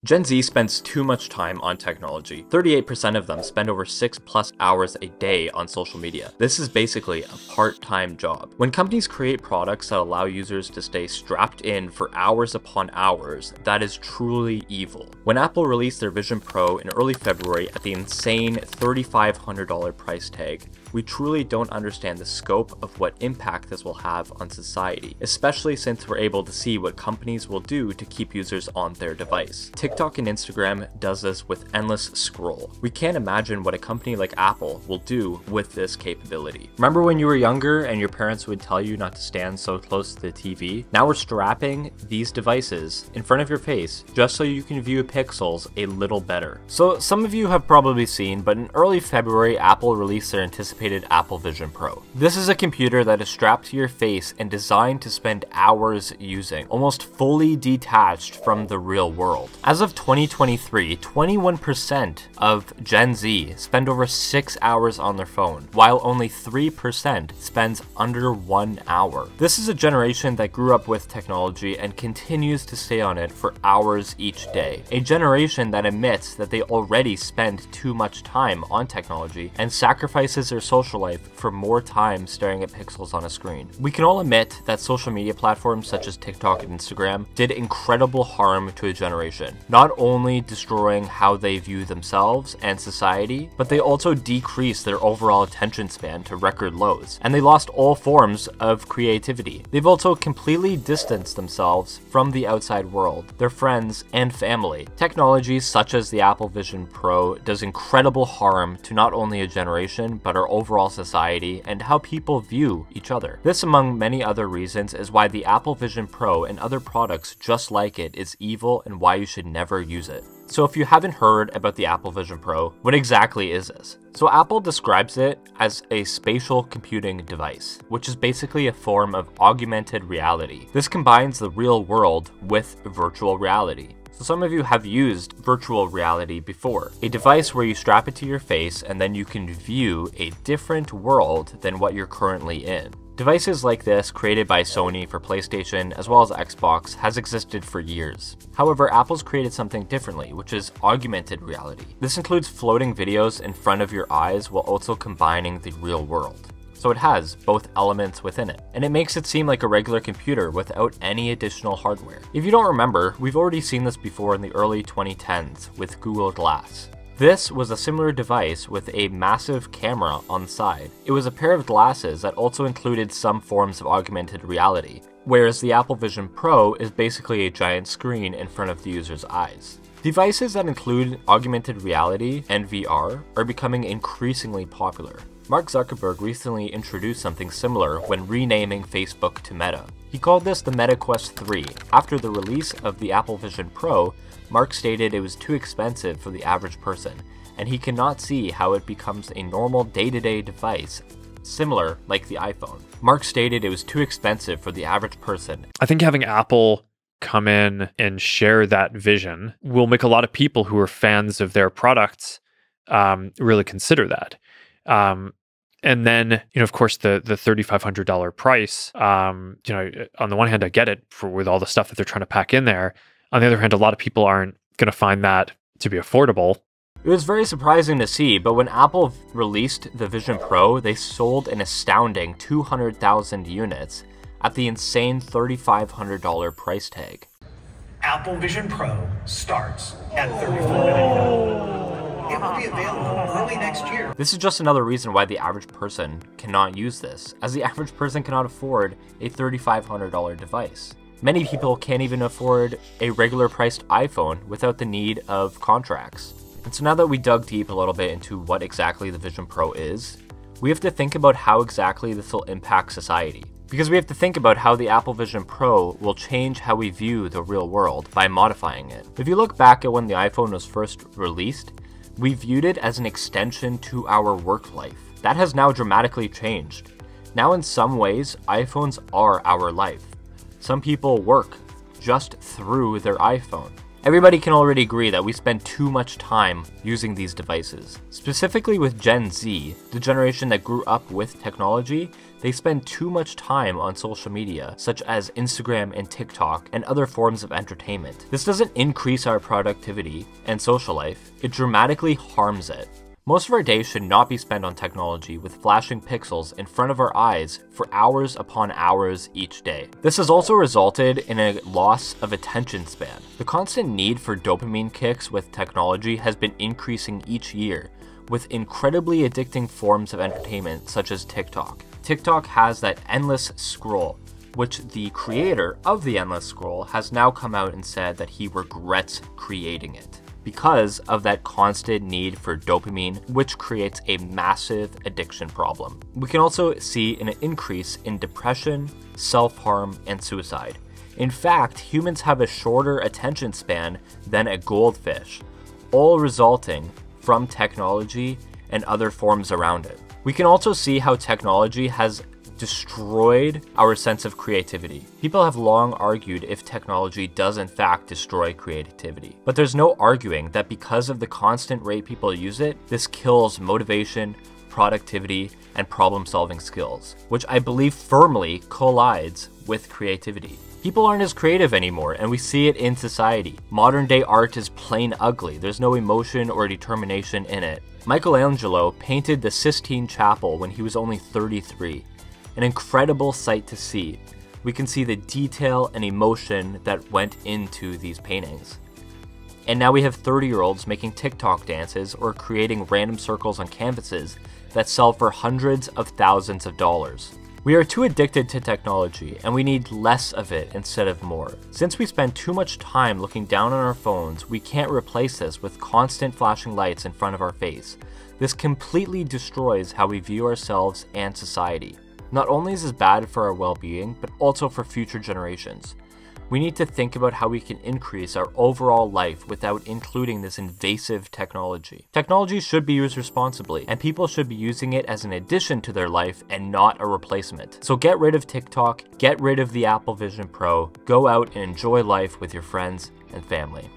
Gen Z spends too much time on technology. 38% of them spend over 6+ hours a day on social media. This is basically a part-time job. When companies create products that allow users to stay strapped in for hours upon hours, that is truly evil. When Apple released their Vision Pro in early February at the insane $3,500 price tag, we truly don't understand the scope of what impact this will have on society, especially since we're able to see what companies will do to keep users on their device. TikTok and Instagram does this with endless scroll. We can't imagine what a company like Apple will do with this capability. Remember when you were younger and your parents would tell you not to stand so close to the TV? Now we're strapping these devices in front of your face just so you can view pixels a little better. So some of you have probably seen, but in early February, Apple released their anticipated Apple Vision Pro. This is a computer that is strapped to your face and designed to spend hours using, almost fully detached from the real world. As of 2023, 21% of Gen Z spend over 6 hours on their phone, while only 3% spends under 1 hour. This is a generation that grew up with technology and continues to stay on it for hours each day. A generation that admits that they already spend too much time on technology and sacrifices their social life for more time staring at pixels on a screen. We can all admit that social media platforms such as TikTok and Instagram did incredible harm to a generation, not only destroying how they view themselves and society, but they also decreased their overall attention span to record lows, and they lost all forms of creativity. They've also completely distanced themselves from the outside world, their friends and family. Technology such as the Apple Vision Pro does incredible harm to not only a generation, but our overall society and how people view each other. This, among many other reasons, is why the Apple Vision Pro and other products just like it is evil and why you should never use it. So if you haven't heard about the Apple Vision Pro, what exactly is this? So Apple describes it as a spatial computing device, which is basically a form of augmented reality. This combines the real world with virtual reality. So some of you have used virtual reality before, a device where you strap it to your face and then you can view a different world than what you're currently in. Devices like this, created by Sony for PlayStation as well as Xbox, has existed for years. However, Apple's created something differently, which is augmented reality. This includes floating videos in front of your eyes while also combining the real world. So it has both elements within it, and it makes it seem like a regular computer without any additional hardware. If you don't remember, we've already seen this before in the early 2010s with Google Glass. This was a similar device with a massive camera on the side. It was a pair of glasses that also included some forms of augmented reality, whereas the Apple Vision Pro is basically a giant screen in front of the user's eyes. Devices that include augmented reality and VR are becoming increasingly popular. Mark Zuckerberg recently introduced something similar when renaming Facebook to Meta. He called this the Meta Quest 3. After the release of the Apple Vision Pro, Mark stated it was too expensive for the average person, and he cannot see how it becomes a normal day-to-day device, similar like the iPhone. Mark stated it was too expensive for the average person. I think having Apple come in and share that vision will make a lot of people who are fans of their products really consider that. And then, of course, the $3,500 price, on the one hand, I get it with all the stuff that they're trying to pack in there. On the other hand, a lot of people aren't going to find that to be affordable. It was very surprising to see, but when Apple released the Vision Pro, they sold an astounding 200,000 units at the insane $3,500 price tag. Apple Vision Pro starts at $3,499. It will be available early next year. This is just another reason why the average person cannot use this, as the average person cannot afford a $3,500 device. Many people can't even afford a regular priced iPhone without the need of contracts. And so now that we dug deep a little bit into what exactly the Vision Pro is, we have to think about how exactly this will impact society. Because we have to think about how the Apple Vision Pro will change how we view the real world by modifying it. If you look back at when the iPhone was first released, we viewed it as an extension to our work life. That has now dramatically changed. Now in some ways, iPhones are our life. Some people work just through their iPhone. Everybody can already agree that we spend too much time using these devices. Specifically with Gen Z, the generation that grew up with technology, they spend too much time on social media, such as Instagram and TikTok, and other forms of entertainment. This doesn't increase our productivity and social life, it dramatically harms it. Most of our day should not be spent on technology with flashing pixels in front of our eyes for hours upon hours each day. This has also resulted in a loss of attention span. The constant need for dopamine kicks with technology has been increasing each year, with incredibly addicting forms of entertainment such as TikTok. TikTok has that endless scroll, which the creator of the endless scroll has now come out and said that he regrets creating it, because of that constant need for dopamine, which creates a massive addiction problem. We can also see an increase in depression, self-harm, and suicide. In fact, humans have a shorter attention span than a goldfish, all resulting from technology and other forms around it. We can also see how technology has destroyed our sense of creativity. People have long argued if technology does in fact destroy creativity. But there's no arguing that because of the constant rate people use it, this kills motivation, productivity, and problem-solving skills, which I believe firmly collides with creativity. People aren't as creative anymore, and we see it in society. Modern-day art is plain ugly. There's no emotion or determination in it. Michelangelo painted the Sistine Chapel when he was only 33. An incredible sight to see. We can see the detail and emotion that went into these paintings. And now we have 30-year-olds making TikTok dances or creating random circles on canvases that sell for hundreds of thousands of dollars. We are too addicted to technology, and we need less of it instead of more. Since we spend too much time looking down on our phones, we can't replace this with constant flashing lights in front of our face. This completely destroys how we view ourselves and society. Not only is this bad for our well-being, but also for future generations. We need to think about how we can increase our overall life without including this invasive technology. Technology should be used responsibly, and people should be using it as an addition to their life and not a replacement. So get rid of TikTok, get rid of the Apple Vision Pro, go out and enjoy life with your friends and family.